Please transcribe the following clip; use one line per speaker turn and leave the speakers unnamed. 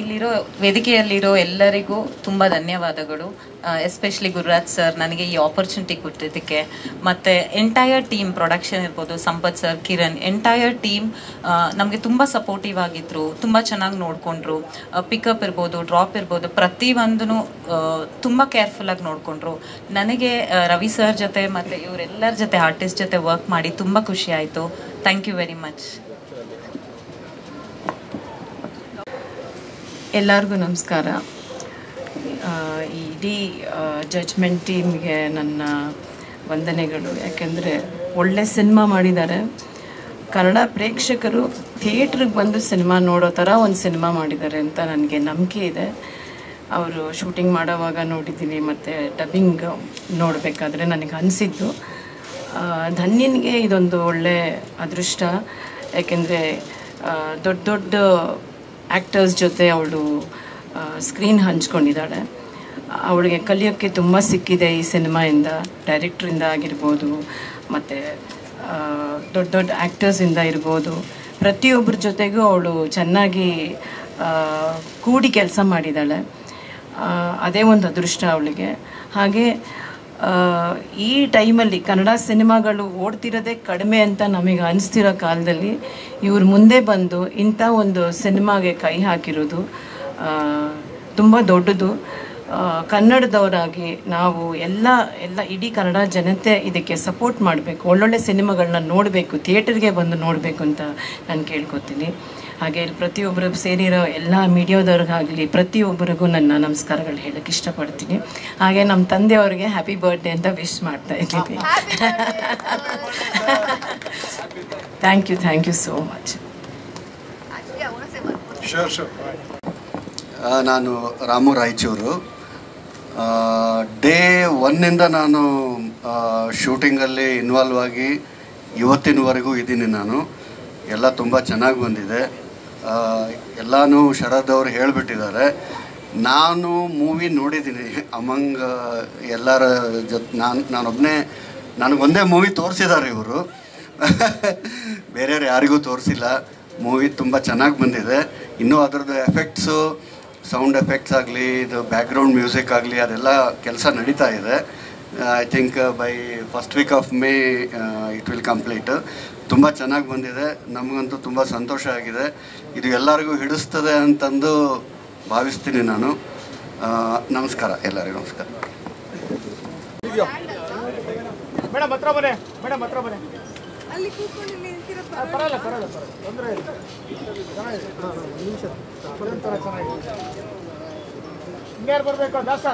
ಇಲ್ಲಿರೋ ವೇದಿಕೆಯಲ್ಲಿರೋ ಎಲ್ಲರಿಗೂ ತುಂಬ ಧನ್ಯವಾದಗಳು. ಎಸ್ಪೆಷಲಿ ಗುರುರಾಜ್ ಸರ್ ನನಗೆ ಈ ಆಪರ್ಚುನಿಟಿ ಕೊಟ್ಟಿದ್ದಕ್ಕೆ, ಮತ್ತು ಎಂಟೈರ್ ಟೀಮ್, ಪ್ರೊಡಕ್ಷನ್ ಇರ್ಬೋದು, Sampath sir, Kiran, entire team ನಮಗೆ ತುಂಬ ಸಪೋರ್ಟಿವ್ ಆಗಿದ್ರು, ತುಂಬ ಚೆನ್ನಾಗಿ ನೋಡಿಕೊಂಡ್ರು. ಪಿಕಪ್ ಇರ್ಬೋದು, ಡ್ರಾಪ್ ಇರ್ಬೋದು, ಪ್ರತಿಯೊಂದೂ ತುಂಬ ಕೇರ್ಫುಲ್ಲಾಗಿ ನೋಡಿಕೊಂಡ್ರು. ನನಗೆ ರವಿ ಸರ್ ಜೊತೆ ಮತ್ತು ಇವರೆಲ್ಲರ ಜೊತೆ, ಆರ್ಟಿಸ್ಟ್ ಜೊತೆ ವರ್ಕ್ ಮಾಡಿ ತುಂಬ ಖುಷಿ ಆಯಿತು. Thank you very much.
ಎಲ್ಲರಿಗೂ ನಮಸ್ಕಾರ. ಇಡೀ ಜಡ್ಜ್ಮೆಂಟ್ ಟೀಮ್ಗೆ ನನ್ನ ವಂದನೆಗಳು. ಯಾಕೆಂದರೆ ಒಳ್ಳೆ ಸಿನಿಮಾ ಮಾಡಿದ್ದಾರೆ. ಕನ್ನಡ ಪ್ರೇಕ್ಷಕರು ಥಿಯೇಟ್ರಿಗೆ ಬಂದು ಸಿನಿಮಾ ನೋಡೋ ಥರ ಒಂದು ಸಿನಿಮಾ ಮಾಡಿದ್ದಾರೆ ಅಂತ ನನಗೆ ನಂಬಿಕೆ ಇದೆ. ಅವರು ಶೂಟಿಂಗ್ ಮಾಡೋವಾಗ ನೋಡಿದ್ದೀನಿ, ಮತ್ತು ಡಬ್ಬಿಂಗ್ ನೋಡಬೇಕಾದ್ರೆ ನನಗೆ ಅನಿಸಿದ್ದು ಧನ್ಯನಿಗೆ ಇದೊಂದು ಒಳ್ಳೆ ಅದೃಷ್ಟ. ಯಾಕೆಂದರೆ ದೊಡ್ಡ ದೊಡ್ಡ ಆ್ಯಕ್ಟರ್ಸ್ ಜೊತೆ ಅವಳು ಸ್ಕ್ರೀನ್ ಹಂಚ್ಕೊಂಡಿದ್ದಾಳೆ. ಅವಳಿಗೆ ಕಲಿಯೋಕ್ಕೆ ತುಂಬ ಸಿಕ್ಕಿದೆ ಈ ಸಿನಿಮಾಯಿಂದ. ಡೈರೆಕ್ಟ್ರಿಂದ ಆಗಿರ್ಬೋದು, ಮತ್ತು ದೊಡ್ಡ ದೊಡ್ಡ ಆ್ಯಕ್ಟರ್ಸಿಂದ ಇರ್ಬೋದು, ಪ್ರತಿಯೊಬ್ಬರ ಜೊತೆಗೂ ಅವಳು ಚೆನ್ನಾಗಿ ಕೂಡಿ ಕೆಲಸ ಮಾಡಿದ್ದಾಳೆ. ಅದೇ ಒಂದು ಅದೃಷ್ಟ ಅವಳಿಗೆ. ಹಾಗೆ ಈ ಟೈಮಲ್ಲಿ ಕನ್ನಡ ಸಿನಿಮಾಗಳು ಓಡ್ತಿರೋದೇ ಕಡಿಮೆ ಅಂತ ನಮಗೆ ಅನಿಸ್ತಿರೋ ಕಾಲದಲ್ಲಿ ಇವ್ರು ಮುಂದೆ ಬಂದು ಇಂಥ ಒಂದು ಸಿನಿಮಾಗೆ ಕೈ ಹಾಕಿರೋದು ತುಂಬ ದೊಡ್ಡದು. ಕನ್ನಡದವರಾಗಿ ನಾವು ಎಲ್ಲ ಇಡೀ ಕನ್ನಡ ಜನತೆ ಇದಕ್ಕೆ ಸಪೋರ್ಟ್ ಮಾಡಬೇಕು, ಒಳ್ಳೊಳ್ಳೆ ಸಿನಿಮಾಗಳನ್ನ ನೋಡಬೇಕು, ಥಿಯೇಟರ್ಗೆ ಬಂದು ನೋಡಬೇಕು ಅಂತ ನಾನು ಕೇಳ್ಕೊತೀನಿ. ಹಾಗೆ ಇಲ್ಲಿ ಪ್ರತಿಯೊಬ್ಬರು ಸೇರಿರೋ ಎಲ್ಲ ಮೀಡಿಯಾದವ್ರಿಗಾಗಲಿ ಪ್ರತಿಯೊಬ್ಬರಿಗೂ ನನ್ನ ನಮಸ್ಕಾರಗಳು ಹೇಳೋಕ್ಕೆ ಇಷ್ಟಪಡ್ತೀನಿ. ಹಾಗೆ ನಮ್ಮ ತಂದೆಯವ್ರಿಗೆ ಹ್ಯಾಪಿ ಬರ್ಡೇ ಅಂತ ವಿಶ್ ಮಾಡ್ತಾ ಇದ್ದೀನಿ. Thank you so much.
ನಾನು ರಾಮು ರಾಯಚೂರು. ಡೇ ಒನ್ನಿಂದ ನಾನು ಶೂಟಿಂಗಲ್ಲಿ ಇನ್ವಾಲ್ವ್ ಆಗಿ ಇವತ್ತಿನವರೆಗೂ ಇದ್ದೀನಿ. ನಾನು ಎಲ್ಲ ತುಂಬ ಚೆನ್ನಾಗಿ ಬಂದಿದೆ. ಎಲ್ಲನೂ ಶರದ್ ಅವರು ಹೇಳಿಬಿಟ್ಟಿದ್ದಾರೆ. ನಾನು ಮೂವಿ ನೋಡಿದ್ದೀನಿ ಅಮಂಗ್ ಎಲ್ಲರ ಜೊತೆ. ನಾನೊಬ್ಬನೇ, ನನಗೊಂದೇ ಮೂವಿ ತೋರಿಸಿದ್ದಾರೆ ಇವರು, ಬೇರೆಯವ್ರು ಯಾರಿಗೂ ತೋರಿಸಿಲ್ಲ. ಮೂವಿ ತುಂಬ ಚೆನ್ನಾಗಿ ಬಂದಿದೆ. ಇನ್ನೂ ಅದರದ್ದು ಎಫೆಕ್ಟ್ಸು, ಸೌಂಡ್ ಎಫೆಕ್ಟ್ಸ್ ಆಗಲಿ, ಇದು ಬ್ಯಾಕ್ಗ್ರೌಂಡ್ ಮ್ಯೂಸಿಕ್ ಆಗಲಿ, ಅದೆಲ್ಲ ಕೆಲಸ ನಡೀತಾ ಇದೆ. I think by first week of May it will complete. ತುಂಬ ಚೆನ್ನಾಗಿ ಬಂದಿದೆ. ನಮಗಂತೂ ತುಂಬ ಸಂತೋಷ ಆಗಿದೆ. ಇದು ಎಲ್ಲರಿಗೂ ಹಿಡಿಸ್ತದೆ ಅಂತಂದು ಭಾವಿಸ್ತೀನಿ ನಾನು. ನಮಸ್ಕಾರ ಎಲ್ಲರಿಗೂ. ನಮಸ್ಕಾರ.
ಬರಬೇಕು ದಾಸ.